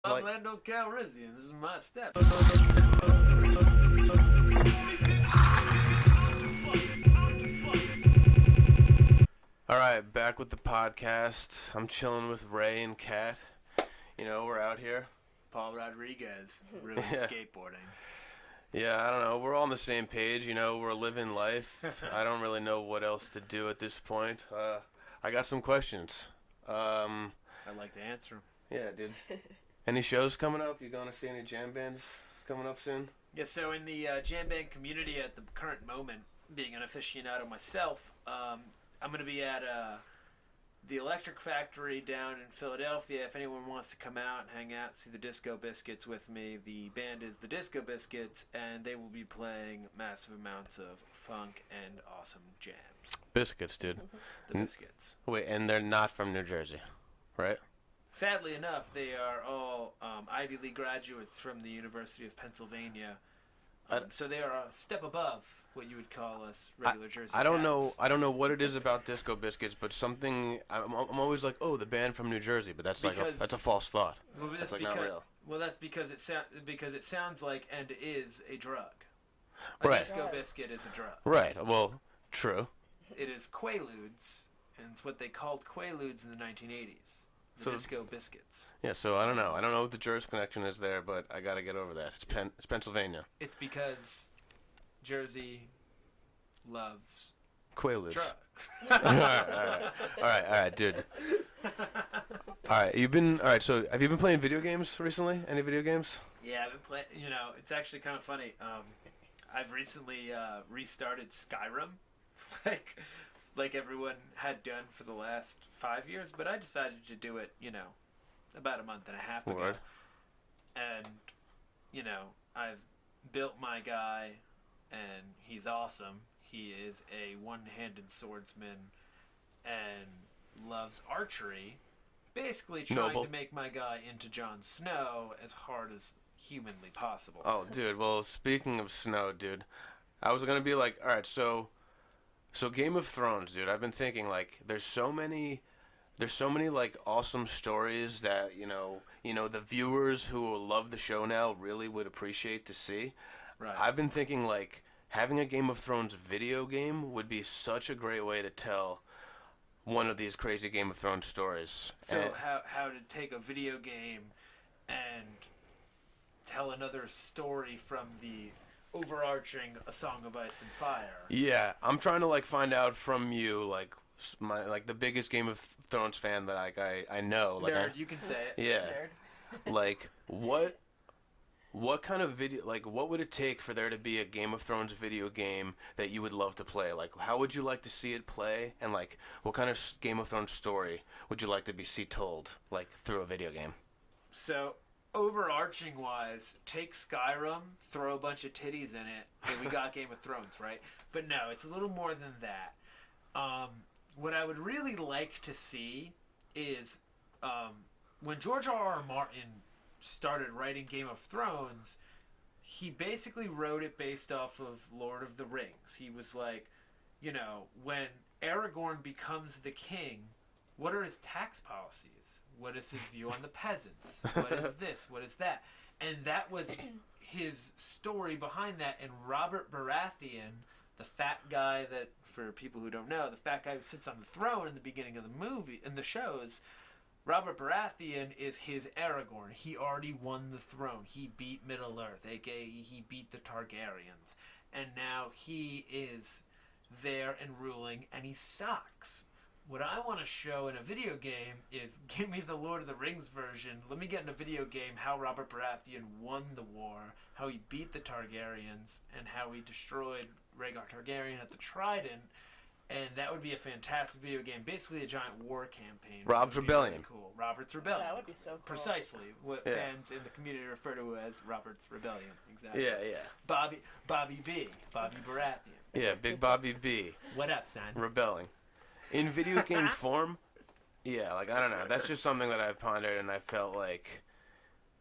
I'm Lando Calrissian. This is my step. Alright, back with the podcast. I'm chilling with Ray and Kat. You know, we're out here. Paul Rodriguez, ruined skateboarding. Yeah, I don't know. We're all on the same page. You know, we're living life. I don't really know what else to do at this point. I got some questions. I'd like to answer them. Yeah, dude. Any shows coming up? You going to see any jam bands coming up soon? Yeah, so in the jam band community at the current moment, being an aficionado myself, I'm going to be at the Electric Factory down in Philadelphia. If anyone wants to come out and hang out, see the Disco Biscuits with me, the band is the Disco Biscuits, and they will be playing massive amounts of funk and awesome jams. Biscuits, dude. The Biscuits. Wait, and they're not from New Jersey, right? Sadly enough, they are all Ivy League graduates from the University of Pennsylvania. So they are a step above what you would call us regular Jersey I don't cats. know. I don't know what it is about Disco Biscuits, but something. I'm always like, oh, the band from New Jersey, but that's that's a false thought. Well, that's like not real. Well, that's because it sounds like and is a drug. Right. Disco Biscuit is a drug. Right. Well, true. It is Quaaludes, and it's what they called Quaaludes in the 1980s. The Disco Biscuits. Yeah, so I don't know. I don't know what the Jersey connection is there, but I got to get over that. It's Pennsylvania. It's because Jersey loves Quaaludes. drugs. all right, dude. All right, so have you been playing video games recently? Any video games? Yeah, I've been playing. You know, it's actually kind of funny. I've recently restarted Skyrim, like everyone had done for the last 5 years, but I decided to do it, about a month and a half ago. Lord. And, I've built my guy, and he's awesome. He is a one-handed swordsman and loves archery, basically trying to make my guy into Jon Snow as hard as humanly possible. Oh, dude, well, speaking of Snow, dude, I was going to be like, all right, So Game of Thrones, dude. I've been thinking there's so many like awesome stories that the viewers who will love the show now really would appreciate to see. Right. I've been thinking having a Game of Thrones video game would be such a great way to tell one of these crazy Game of Thrones stories. So how to take a video game and tell another story from the overarching A Song of Ice and Fire. Yeah, I'm trying to find out from you the biggest Game of Thrones fan that I know. Nerd, you can say it. Yeah. Nerd. What kind of video what would it take for there to be a Game of Thrones video game that you would love to play? How would you like to see it play, and what kind of Game of Thrones story would you like to see told through a video game? So overarching wise, take Skyrim, throw a bunch of titties in it, and we got Game of Thrones, right? But no, it's a little more than that. What I would really like to see is when George R.R. Martin started writing Game of Thrones, he basically wrote it based off of Lord of the Rings. He was like, when Aragorn becomes the king, what are his tax policies? What is his view on the peasants? What is this? What is that? And that was his story behind that. And Robert Baratheon, the fat guy that, for people who don't know, the fat guy who sits on the throne in the beginning of the movie, in the shows, Robert Baratheon is his Aragorn. He already won the throne. He beat Middle-earth, a.k.a. he beat the Targaryens. And now he is there and ruling, and he sucks. What I want to show in a video game is give me the Lord of the Rings version. Let me get in a video game how Robert Baratheon won the war, how he beat the Targaryens, and how he destroyed Rhaegar Targaryen at the Trident. And that would be a fantastic video game. Basically a giant war campaign. Rob's Rebellion. Really cool. Robert's Rebellion. That would be so cool. Precisely what fans in the community refer to as Robert's Rebellion. Exactly. Yeah. Bobby B. Bobby Baratheon. Yeah, Big Bobby B. What up, son? Rebelling. In video game form, yeah, I don't know. That's just something that I've pondered, and I felt like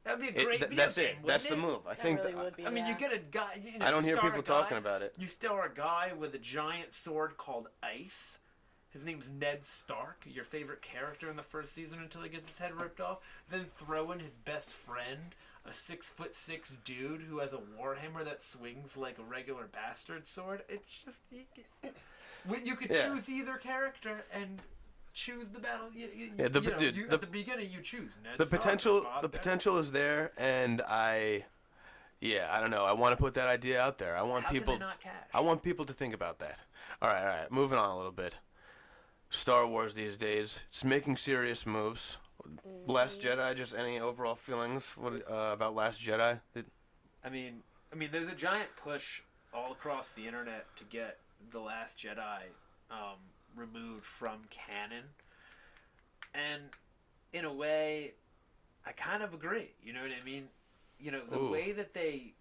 That'd be a great video that's game. it. That's the move. I think. Really would be, I mean, you get a guy. I don't hear people talking about it. You star a guy with a giant sword called Ice, his name's Ned Stark, your favorite character in the first season until he gets his head ripped off. Then throw in his best friend, a 6'6" dude who has a warhammer that swings like a regular bastard sword. It's just you could choose either character and choose the battle. At the beginning you choose Ned Stark. The potential is there, and I don't know. I want to put that idea out there. I want people. Can they not cash? I want people to think about that. All right. Moving on a little bit. Star Wars these days, it's making serious moves. Last Jedi, just any overall feelings about Last Jedi? I mean, there's a giant push all across the internet to get The Last Jedi removed from canon. And in a way, I kind of agree. You know what I mean? The way that they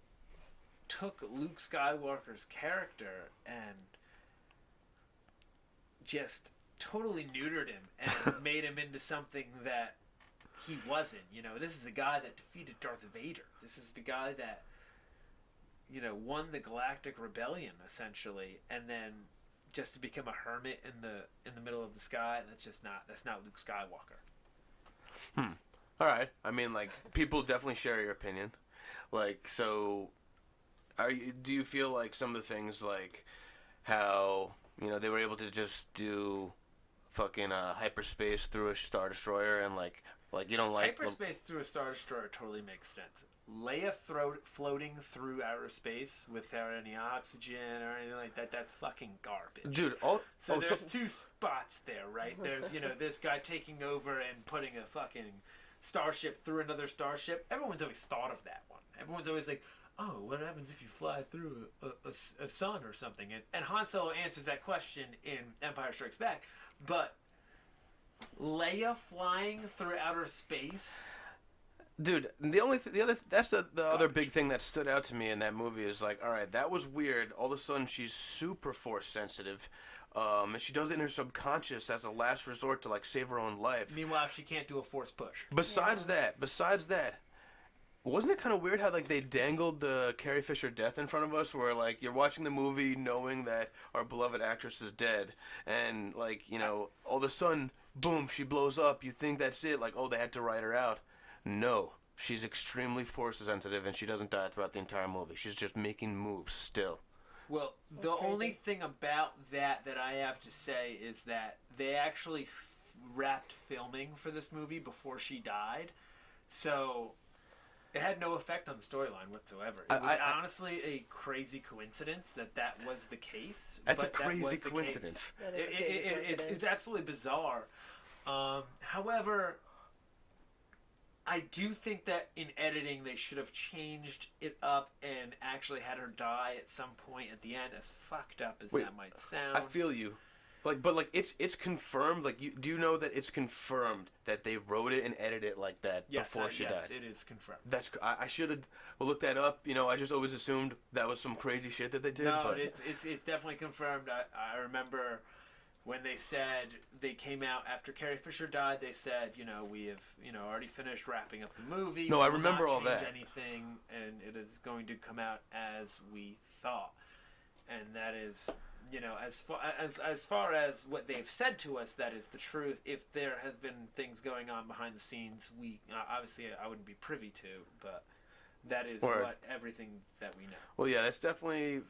took Luke Skywalker's character and just totally neutered him and made him into something that he wasn't. This is the guy that defeated Darth Vader. This is the guy that won the Galactic Rebellion essentially, and then just to become a hermit in the middle of the sky. That's not Luke Skywalker. All right. I mean, like, people definitely share your opinion. Like, so do you feel like some of the things, like how they were able to just do fucking hyperspace through a Star Destroyer, and like you don't like hyperspace through a Star Destroyer totally makes sense. Leia floating through outer space without any oxygen or anything like that—that's fucking garbage, dude. There's two spots there, right? There's this guy taking over and putting a fucking starship through another starship. Everyone's always thought of that one. Everyone's always like, oh, what happens if you fly through a sun or something? And Han Solo answers that question in Empire Strikes Back. But Leia flying through outer space, dude. That's the other big thing that stood out to me in that movie is like, all right, that was weird. All of a sudden, she's super force sensitive, and she does it in her subconscious as a last resort to like save her own life. Meanwhile, she can't do a force push. Besides that, wasn't it kind of weird how like they dangled the Carrie Fisher death in front of us, where like you're watching the movie knowing that our beloved actress is dead, and like all of a sudden, boom, she blows up. You think that's it? Like, oh, they had to write her out. No, she's extremely force sensitive, and she doesn't die throughout the entire movie. She's just making moves still. Well, the only thing about that I have to say is that they actually wrapped filming for this movie before she died, so it had no effect on the storyline whatsoever. It was honestly a crazy coincidence that was the case. That's a crazy coincidence. It's absolutely bizarre. However, I do think that in editing they should have changed it up and actually had her die at some point at the end, as fucked up as that might sound. I feel you. But it's confirmed. Like, do you know that it's confirmed that they wrote it and edited it like that before she died? Yes, it is confirmed. I should have looked that up. I just always assumed that was some crazy shit that they did. No, but it's definitely confirmed. I remember when they said they came out after Carrie Fisher died. They said, we have already finished wrapping up the movie. No, I remember all that. We will not change anything, and it is going to come out as we thought, and that is. As far as what they've said to us, that is the truth. If there has been things going on behind the scenes, we obviously I wouldn't be privy to, but that is everything that we know. Well, yeah, it's definitely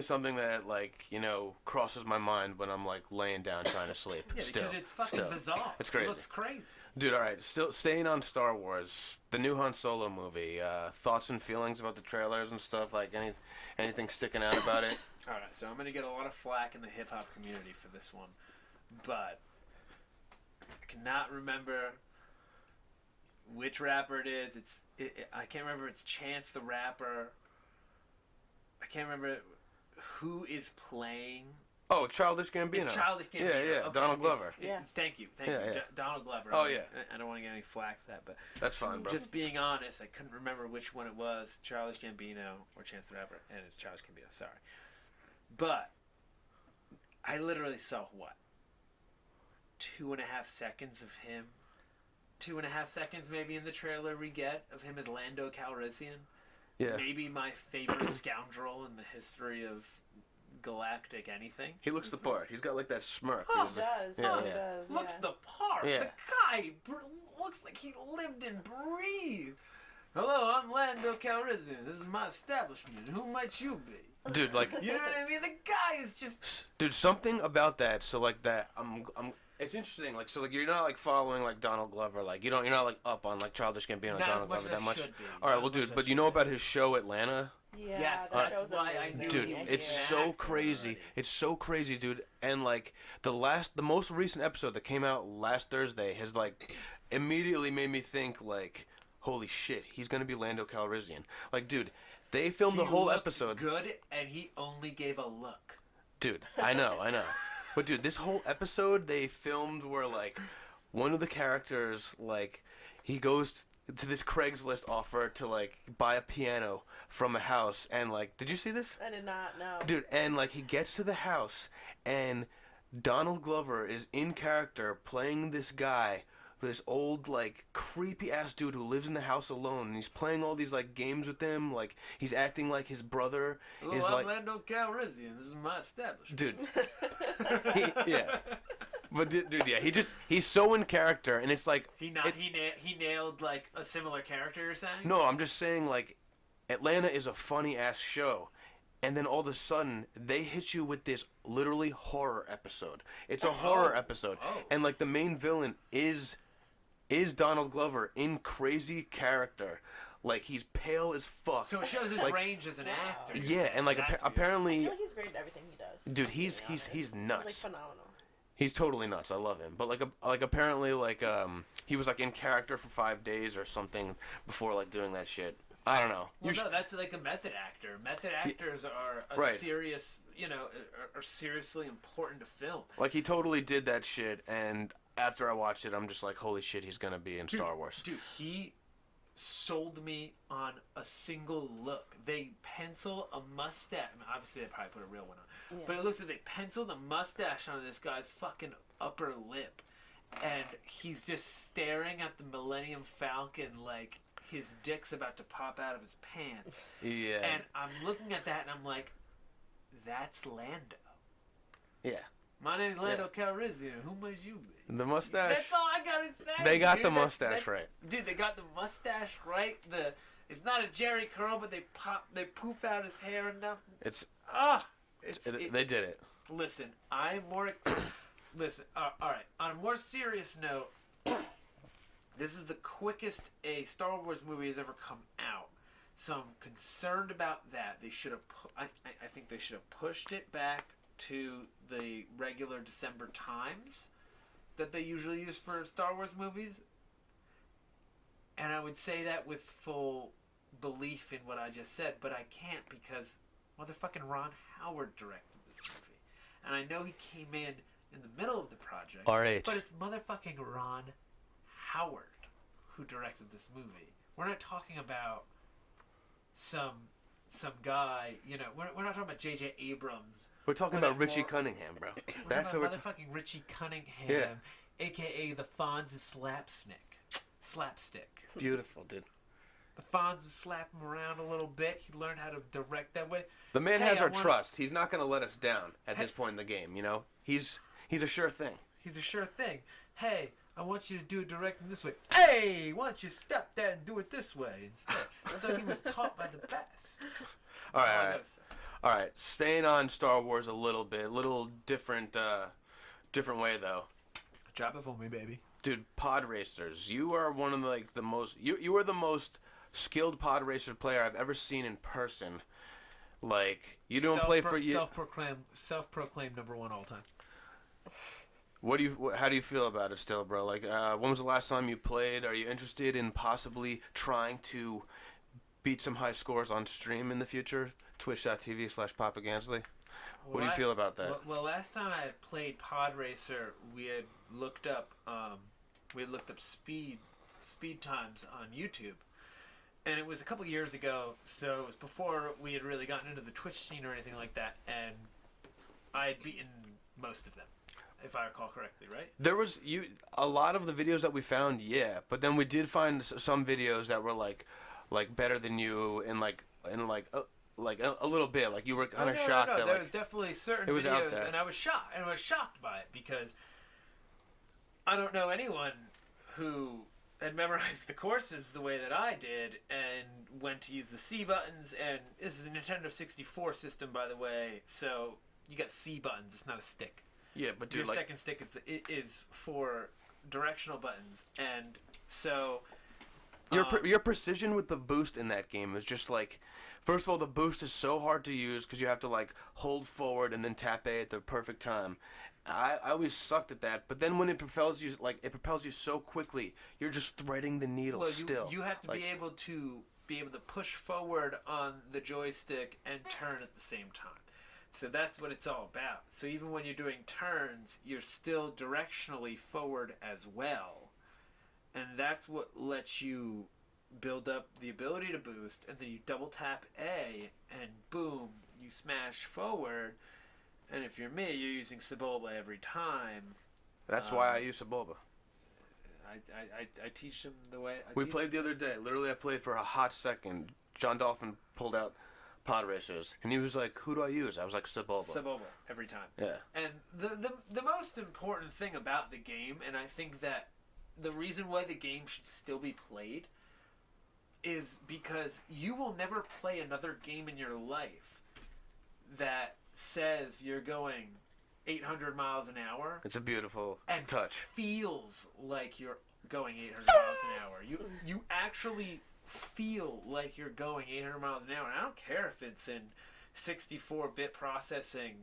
something that crosses my mind when I'm like laying down trying to sleep. Yeah, because it's fucking bizarre. It's crazy. It looks crazy. Dude, all right. Still staying on Star Wars, the new Han Solo movie. Thoughts and feelings about the trailers and stuff. Like anything sticking out about it? All right, so I'm going to get a lot of flack in the hip-hop community for this one, but I cannot remember which rapper it is. I can't remember if it's Chance the Rapper. I can't remember who is playing. Oh, Childish Gambino. It's Childish Gambino. Yeah. Okay. Donald Glover. Thank you. Donald Glover. Oh, yeah. I don't want to get any flack for that, but that's fine, bro. Just being honest, I couldn't remember which one it was, Childish Gambino or Chance the Rapper, and it's Childish Gambino. Sorry. But I literally saw 2.5 seconds of him. 2.5 seconds maybe in the trailer we get of him as Lando Calrissian. Yeah. Maybe my favorite scoundrel in the history of galactic anything. He looks the part. He's got like that smirk. Oh, He does. Yeah, He yeah. does. Looks yeah. the part. Yeah. The guy looks like he lived and breathed. Hello, I'm Lando Calrissian. This is my establishment. Who might you be? Dude, like, You know what I mean? The guy is just... dude, something about that. So like that, it's interesting. Like, so like you're not like following like Donald Glover. Like you're not like up on like Childish Gambino, Not Donald as much Glover as that I much. should be. All right, Not well, as much dude, as but I you know should about be. his show Atlanta? Yeah, Yes, that that's show's why I amazing. knew Dude, he was it's an so actor crazy. already. It's so crazy, dude. And like the most recent episode that came out last Thursday has like immediately made me think like, holy shit, he's gonna be Lando Calrissian. Like, dude, they filmed the He whole looked episode. good, and he only gave a look. Dude, I know. But dude, this whole episode they filmed where like one of the characters like he goes to this Craigslist offer to like buy a piano from a house and like, did you see this? I did not know. Dude, and like he gets to the house and Donald Glover is in character playing this guy, this old like creepy ass dude who lives in the house alone, and he's playing all these like games with him, like he's acting like his brother Hello, is I'm like, Lando Calrissian. This is my establishment. dude, yeah. But dude, yeah, he's so in character, and it's like He nailed like a similar character. You're saying? no, I'm just saying like Atlanta is a funny ass show, and then all of a sudden they hit you with this literally horror episode. It's a horror episode, Oh. and like the main villain is Donald Glover in crazy character. Like he's pale as fuck. So it shows his Like, range as an actor. you're yeah, saying. and like That's weird. I apparently, feel like he's great at everything he does. dude, to he's be honest. nuts. He's like phenomenal. He's totally nuts. I love him. But like apparently he was like in character for 5 days or something before like doing that shit. I don't know. Well, no, that's like a method actor. Method actors are a Right. serious, are seriously important to film. Like he totally did that shit, and after I watched it, I'm just like, holy shit, he's gonna be in Star Wars. Dude, he sold me on a single look. They pencil a mustache. I mean, obviously, they probably put a real one on. Yeah. But it looks like they penciled a mustache on this guy's fucking upper lip. And he's just staring at the Millennium Falcon like his dick's about to pop out of his pants. Yeah. And I'm looking at that and I'm like, that's Lando. Yeah. My name's Lando Calrissian. Who might you be? The mustache. That's all I gotta say. They got dude. the mustache right. Dude, they got the mustache right. It's not a Jerry curl, but they poof out his hair enough. It's It's they did it. Listen, I'm more. Listen, all right. On a more serious note, this is the quickest a Star Wars movie has ever come out, so I'm concerned about that. They should have. I think they should have pushed it back to the regular December times that they usually use for Star Wars movies. And I would say that with full belief in what I just said, but I can't because motherfucking Ron Howard directed this movie. And I know he came in the middle of the project, RH. but it's motherfucking Ron Howard who directed this movie. We're not talking about some guy, we're not talking about J.J. Abrams. We're talking about Richie Cunningham, bro. That's what We're we're talking about motherfucking Richie Cunningham, Yeah. a.k.a. the Fonz slapstick. beautiful, dude. The Fonz would slap him around a little bit. He learned how to direct that way. The man Hey, has I our wanna- trust. He's not gonna let us down at this point in the game. You know, he's a sure thing. He's a sure thing. Hey, I want you to do it directing this way. Hey, why don't you stop that and do it this way instead? So he was taught by the best. All That's I right. gotta say. All right, staying on Star Wars a little bit, little different way though. Drop it for me, baby. Dude, pod racers, you are one of the most you are the most skilled pod racer player I've ever seen in person. Like you don't play for you. Self-proclaimed number one all time. How do you feel about it still, bro? Like when was the last time you played? Are you interested in possibly trying to beat some high scores on stream in the future? Twitch.tv/papaGansley. What do you feel about that? Well, last time I had played Pod Racer, we had looked up speed times on YouTube, and it was a couple years ago. So it was before we had really gotten into the Twitch scene or anything like that, and I had beaten most of them, if I recall correctly, right? There was a lot of the videos that we found, yeah, but then we did find some videos that were like better than you in like a little bit. Like you were kind of no, shocked no. that There like was definitely certain it was out videos, there. and I was shocked by it because I don't know anyone who had memorized the courses the way that I did and went to use the C buttons. And this is a Nintendo 64 system, by the way, so you got C buttons. It's not a stick. Yeah, but dude, Your like second stick is for directional buttons, and so your precision with the boost in that game is just like, first of all, the boost is so hard to use because you have to like hold forward and then tap A at the perfect time. I always sucked at that, but then when it propels you so quickly, you're just threading the needle well, still. you have to like, be able to push forward on the joystick and turn at the same time. So that's what it's all about. So even when you're doing turns, you're still directionally forward as well. And that's what lets you build up the ability to boost, and then you double tap A, and boom, you smash forward. And if you're me, you're using Sebulba every time. That's why I use Sebulba. I teach them the way. We played the other day. Literally, I played for a hot second. John Dolphin pulled out Pod Racers, and he was like, "Who do I use?" I was like, "Sebulba." Sebulba every time. Yeah. And the most important thing about the game, and I think that the reason why the game should still be played, is because you will never play another game in your life that says you're going 800 miles an hour It's a beautiful and touch. feels like you're going 800 miles an hour. You actually feel like you're going 800 miles an hour. And I don't care if it's in 64-bit processing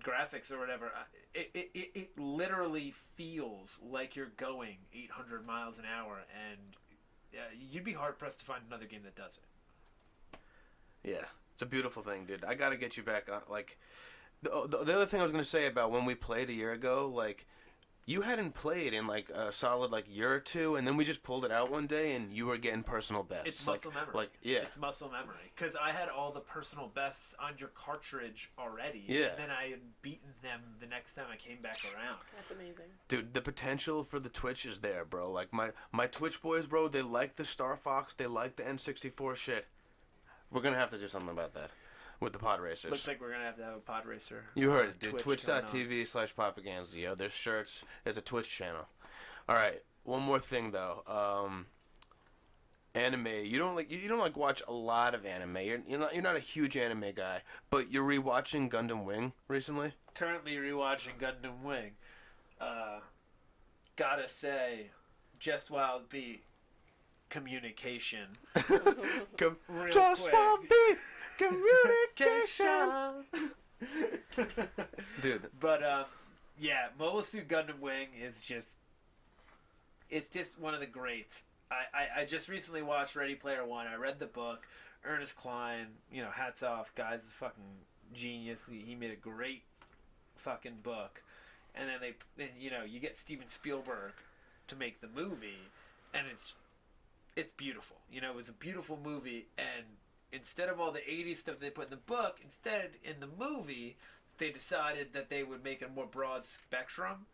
graphics or whatever. It literally feels like you're going 800 miles an hour, and you'd be hard pressed to find another game that does it. Yeah, it's a beautiful thing, dude. I gotta get you back on. Like, the other thing I was gonna say about when we played a year ago, like, you hadn't played in like a solid like year or two, and then we just pulled it out one day, and you were getting personal bests. It's muscle memory. Like, yeah, It's muscle memory. Because I had all the personal bests on your cartridge already. Yeah. And then I had beaten them the next time I came back around. That's amazing. dude, the potential for the Twitch is there, bro. Like my Twitch boys, bro, they like the Star Fox, they like the N64 shit. We're gonna have to do something about that with the Pod Racers. Looks like we're going to have a pod racer. You heard on it, dude. Twitch going on. Twitch.tv/papaGansley. Yo, there's shirts. There's a Twitch channel. All right. One more thing though. Anime. You don't like watch a lot of anime. You're not a huge anime guy, but you're rewatching Gundam Wing recently. Currently rewatching Gundam Wing. Gotta say, just wild beat communication. Real Just quick. one beat communication. Dude. But yeah, Mobile Suit Gundam Wing is just, it's just one of the greats. I just recently watched Ready Player One. I read the book. Ernest Cline, hats off, guy's a fucking genius. He made a great fucking book. And then you get Steven Spielberg to make the movie, and it's beautiful. It was a beautiful movie, and instead of all the 80s stuff they put in the book, instead in the movie, they decided that they would make a more broad spectrum.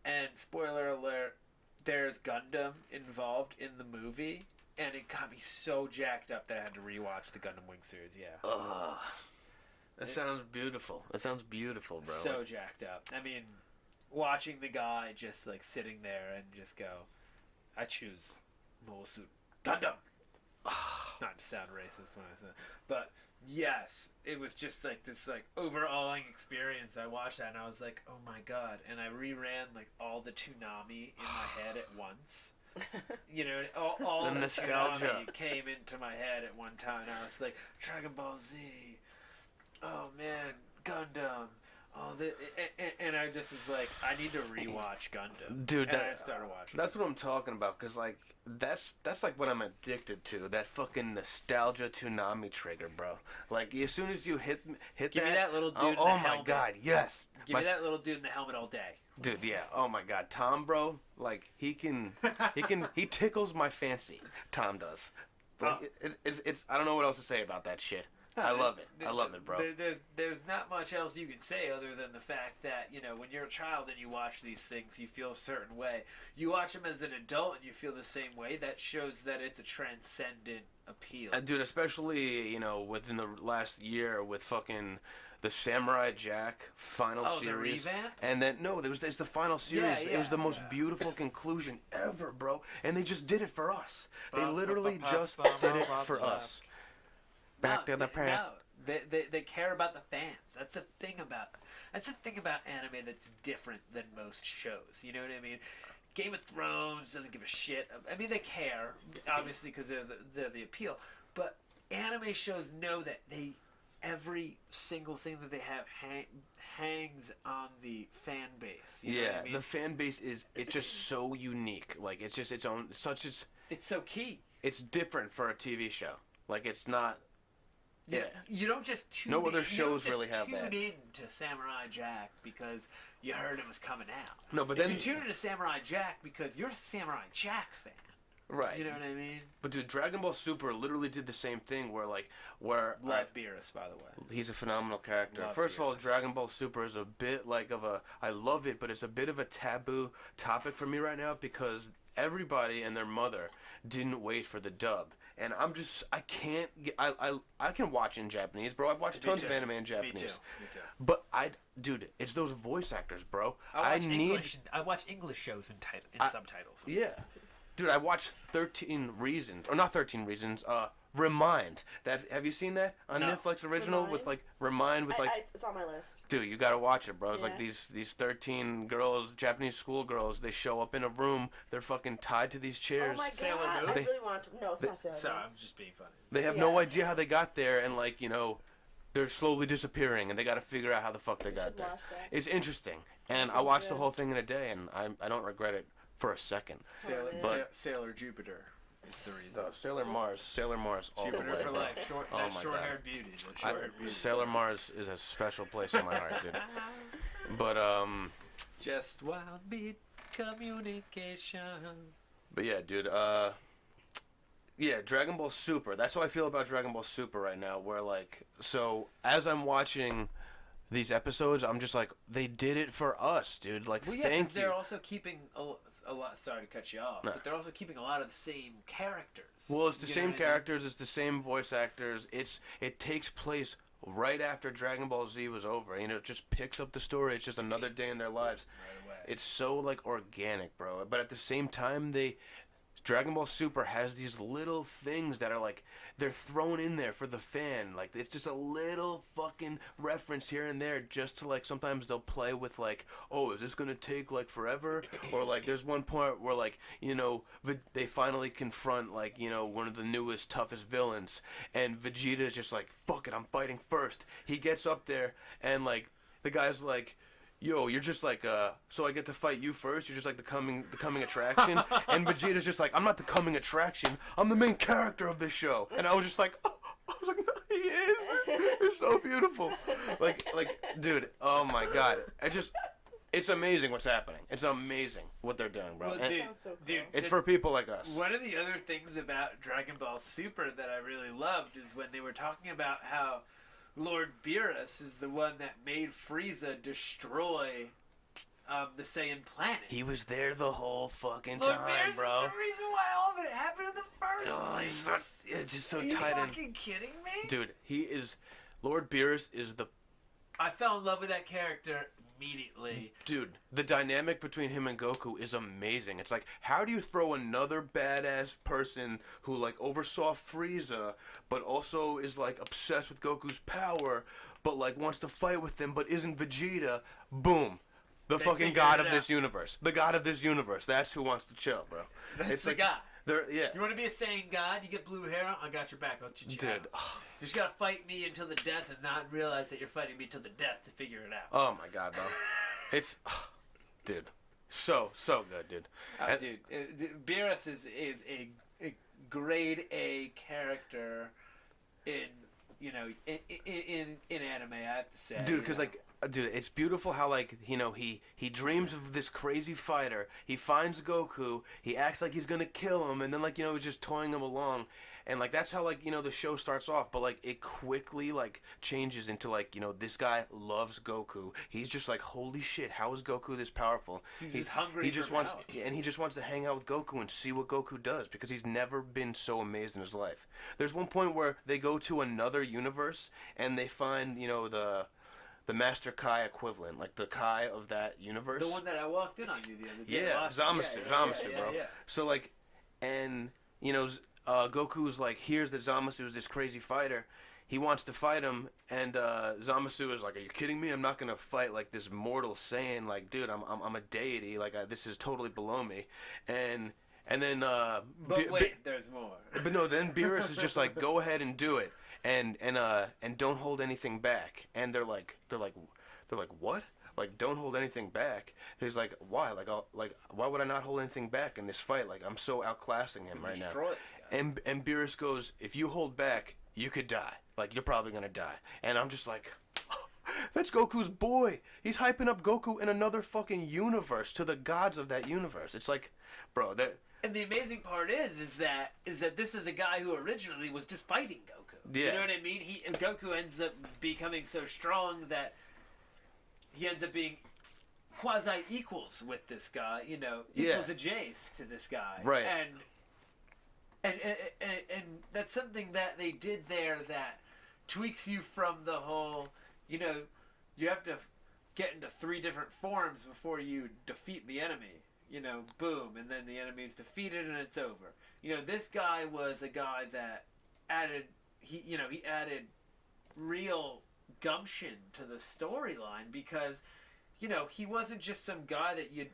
And spoiler alert, there's Gundam involved in the movie, and it got me so jacked up that I had to rewatch the Gundam Wing series. Yeah. That sounds beautiful. That sounds beautiful, bro. So jacked up. I mean, watching the guy just like sitting there and just go, I choose Mobile Suit Gundam. Not to sound racist when I say, but yes, it was just like this like overawing experience. I watched that and I was like, oh my god! And I reran like all the Toonami in my head at once. All the nostalgia Toonami came into my head at one time. And I was like, Dragon Ball Z. Oh man, Gundam. And I just was like, I need to rewatch Gundam. Dude, and I started watching. That's what I'm talking about, cause like that's like what I'm addicted to. That fucking nostalgia Toonami trigger, bro. Like as soon as you hit Give me that little dude in the oh my helmet. god, yes. Give me that little dude in the helmet all day. Dude, yeah. Oh my god, Tom, bro. Like he tickles my fancy. Tom does. Like, it's I don't know what else to say about that shit. I love it. I love it, bro. There's not much else you can say other than the fact that, you know, when you're a child and you watch these things, you feel a certain way. You watch them as an adult and you feel the same way. That shows that it's a transcendent appeal. Dude, especially, you know, within the last year with fucking the Samurai Jack final series. The revamp? And then, no, it's the final series. Yeah, it was the most yeah. beautiful conclusion ever, bro. And they just did it for us. They literally just did it for us. Back to the past. No, they care about the fans. That's the thing about anime that's different than most shows. You know what I mean? Game of Thrones doesn't give a shit. I mean, they care, obviously, because they're the appeal. But anime shows know that every single thing that they have hangs on the fan base. You know what I mean? The fan base it's just so unique. Like, it's just its own, it's so key. It's different for a TV show. Like, it's not. Yeah. You don't just tune no other shows really have that. Tune in to Samurai Jack because you heard it was coming out. No, but then you tune in to Samurai Jack because you're a Samurai Jack fan. Right. You know what I mean? But dude, Dragon Ball Super literally did the same thing where Love Beerus, by the way. He's a phenomenal character. Love First of all, Beerus. Dragon Ball Super is a bit like I love it, but it's a bit of a taboo topic for me right now because everybody and their mother didn't wait for the dub. And I can't get, I can watch in Japanese, bro. I've watched tons of anime in Japanese. Me too. But dude, it's those voice actors, bro. I watch English shows in subtitles. Yeah. Dude, I watched 13 Reasons, or not 13 Reasons, Remind. Have you seen that on No. Netflix original Remind? with It's on my list. dude, you gotta watch it, bro. It's like Yeah. these 13 girls, Japanese schoolgirls. They show up in a room. They're fucking tied to these chairs. Oh my Sailor god! Moon? I really want to. No, it's not Sailor So Moon. I'm just being funny. They have no Yeah. idea how they got there, and like you know, they're slowly disappearing, and they gotta figure out how the fuck they got should there. watch that. It's interesting, and I sounds watched the good. whole thing in a day, and I don't regret it for a second. Sailor Jupiter is the reason. So, Sailor Mars, all the Jupiter way. for bro. life. Oh my Short-haired beauty. That short-haired beauty. Sailor Mars is a special place in my heart, dude. But Just wild beat communication. But yeah, dude. Yeah, Dragon Ball Super. That's how I feel about Dragon Ball Super right now. Where so as I'm watching these episodes, I'm just like, they did it for us, dude. Like, Well, yeah, thank 'cause you. they're also keeping a lot. Sorry to cut you off, No. but they're also keeping a lot of the same characters. Well, it's the You know same what I mean? characters, it's the same voice actors. It takes place right after Dragon Ball Z was over. You know, it just picks up the story. It's just another day in their lives. Right away. It's so organic, bro. But at the same time, Dragon Ball Super has these little things that are they're thrown in there for the fan. Like, it's just a little fucking reference here and there, just to sometimes they'll play with oh, is this gonna take forever? Or there's one point where they finally confront one of the newest, toughest villains, and Vegeta's just fuck it, I'm fighting first. He gets up there and the guy's yo, you're just so I get to fight you first? You're just the coming attraction? And Vegeta's just I'm not the coming attraction. I'm the main character of this show. And I was just oh, no, he is. It's so beautiful. Dude, oh my god. It's amazing what's happening. It's amazing what they're doing, bro. Well, And Sounds so cool. dude, it's for people like us. One of the other things about Dragon Ball Super that I really loved is when they were talking about how Lord Beerus is the one that made Frieza destroy the Saiyan planet. He was there the whole fucking Lord time, Beerus bro. is the reason why all of it happened in the first place. It's just so Are you tight in. fucking kidding me? Dude, Lord Beerus is the I fell in love with that character immediately. Dude, the dynamic between him and Goku is amazing. It's how do you throw another badass person who oversaw Frieza, but also is obsessed with Goku's power, but wants to fight with him, but isn't Vegeta? Boom. The They fucking figured god it of this out. universe. The god of this universe. That's who wants to chill, bro. That's It's the guy. Yeah. You want to be a Saiyan god? You get blue hair? I got your back. I'll teach you Dude. how. You just gotta fight me until the death and not realize that you're fighting me till the death to figure it out. Oh my god, bro. It's dude. So good, dude. And- Dude, Beerus is a grade A character in in anime. I have to say, Dude, because Dude, it's beautiful how, like, you know, he dreams of this crazy fighter. He finds Goku. He acts like he's gonna kill him, and then, like, you know, he's just toying him along. And, like, that's how, like, you know, the show starts off. But, like, it quickly, like, changes into, like, you know, this guy loves Goku. He's just like, holy shit, how is Goku this powerful? He's just hungry. He just wants, and he just wants to hang out with Goku and see what Goku does, because he's never been so amazed in his life. There's one point where they go to another universe and they find, you know, the Master Kai equivalent, like the Kai of that universe. The one that I walked in on you the other day. Yeah, Zamasu, bro. Yeah. So, like, and, you know, Goku's like, hears that Zamasu is this crazy fighter. He wants to fight him, and Zamasu is like, are you kidding me? I'm not going to fight, like, this mortal Saiyan. Like, dude, I'm a deity. Like, this is totally below me. And then... but wait, there's more. But no, then Beerus is just like, go ahead and do it. And don't hold anything back. And they're like, what? Like, don't hold anything back. He's like, why? Like, why would I not hold anything back in this fight? Like, I'm so outclassing him right now. And Beerus goes, if you hold back, you could die. Like, you're probably gonna die. And I'm just like, that's Goku's boy. He's hyping up Goku in another fucking universe to the gods of that universe. It's like, bro, that. And the amazing part is that this is a guy who originally was just fighting Goku. Yeah. You know what I mean? Goku ends up becoming so strong that he ends up being quasi equals with this guy. You know, equals adjacent to this guy. Right. And that's something that they did there that tweaks you from the whole, you know, you have to get into 3 different forms before you defeat the enemy. You know, boom, and then the enemy's defeated and it's over. You know, this guy was a guy that added real gumption to the storyline, because, you know, he wasn't just some guy that you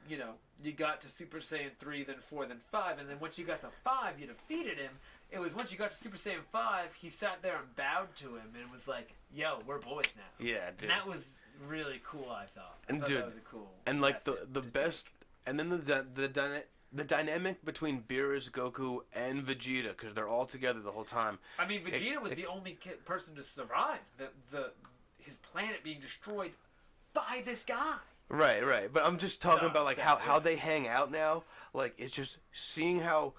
got to Super Saiyan 3, then 4, then 5, and then once you got to 5, you defeated him. It was once you got to Super Saiyan 5, he sat there and bowed to him and was like, yo, we're boys now. Yeah, dude. And that was really cool, I thought. And I thought dude, that was a cool and like the best, and then the dynamic between Beerus, Goku, and Vegeta, because they're all together the whole time. I mean, Vegeta was the only person to survive his planet being destroyed by this guy. Right. But I'm just talking about, like, how they hang out now. Like, it's just seeing how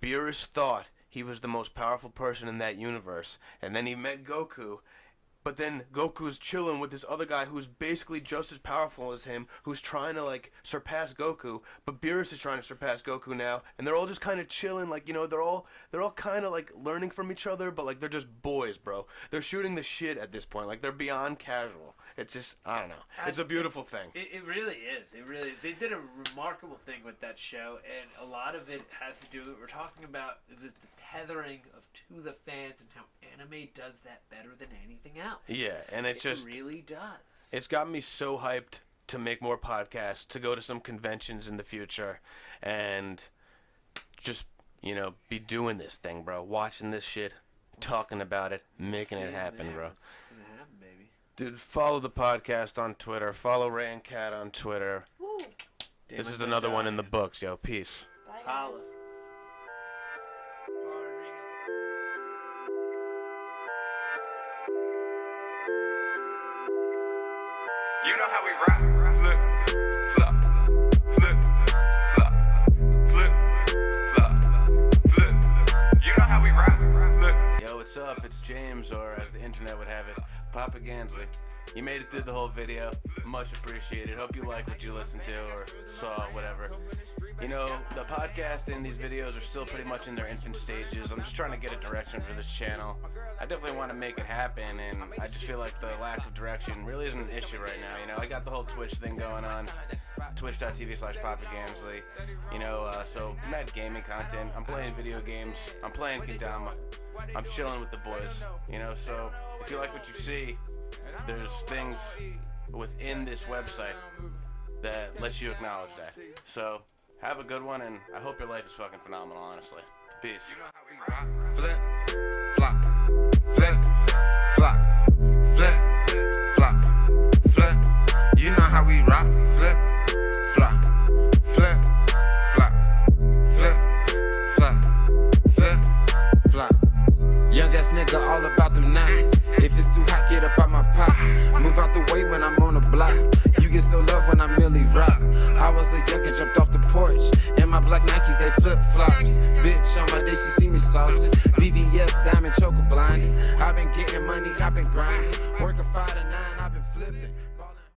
Beerus thought he was the most powerful person in that universe, and then he met Goku. But then Goku's chilling with this other guy who's basically just as powerful as him, who's trying to, like, surpass Goku. But Beerus is trying to surpass Goku now, and they're all just kind of chilling, like, you know, they're all kind of, like, learning from each other, but, like, they're just boys, bro. They're shooting the shit at this point. Like, they're beyond casual. It's just, I don't know. It's a beautiful thing. It really is. It really is. They did a remarkable thing with that show, and a lot of it has to do with what we're talking about, is the tethering to the fans and how anime does that better than anything else. Yeah, and it really does. It's got me so hyped to make more podcasts, to go to some conventions in the future, and just, you know, be doing this thing, bro. Watching this shit, talking about it, making it happen, bro. It's gonna happen, baby. Dude, follow the podcast on Twitter. Follow Ray and Cat on Twitter. Woo. This is another one in the books, yo. Peace. Bye, guys. Holla. You know how we rock, flip, flop, flip, flop, flip, flop, flip. You know how we rock, flip. Yo, what's up? It's James, or as the internet would have it, papaGansley. You made it through the whole video. Much appreciated. Hope you liked what you listened to or saw, whatever. You know, the podcast and these videos are still pretty much in their infant stages. I'm just trying to get a direction for this channel. I definitely want to make it happen, and I just feel like the lack of direction really isn't an issue right now. You know, I got the whole Twitch thing going on, twitch.tv/papaGansley. You know, so mad gaming content. I'm playing video games. I'm playing Gundam. I'm chilling with the boys. You know, so if you like what you see, there's things within this website that lets you acknowledge that. So have a good one, and I hope your life is fucking phenomenal, honestly. Peace. You know how we rock, flip, flop, flip, flop, flip, flop, flip. You know how we rock, flip, flop, flip, flop, flip, flop, flip, flop. Young ass nigga all about them nights. If it's too hot, get up out my pot. Move out the way when I'm on a flip-flops. Bitch on my dick, she see me saucing. VVS, diamond choker blinded. I've been getting money, I've been grinding.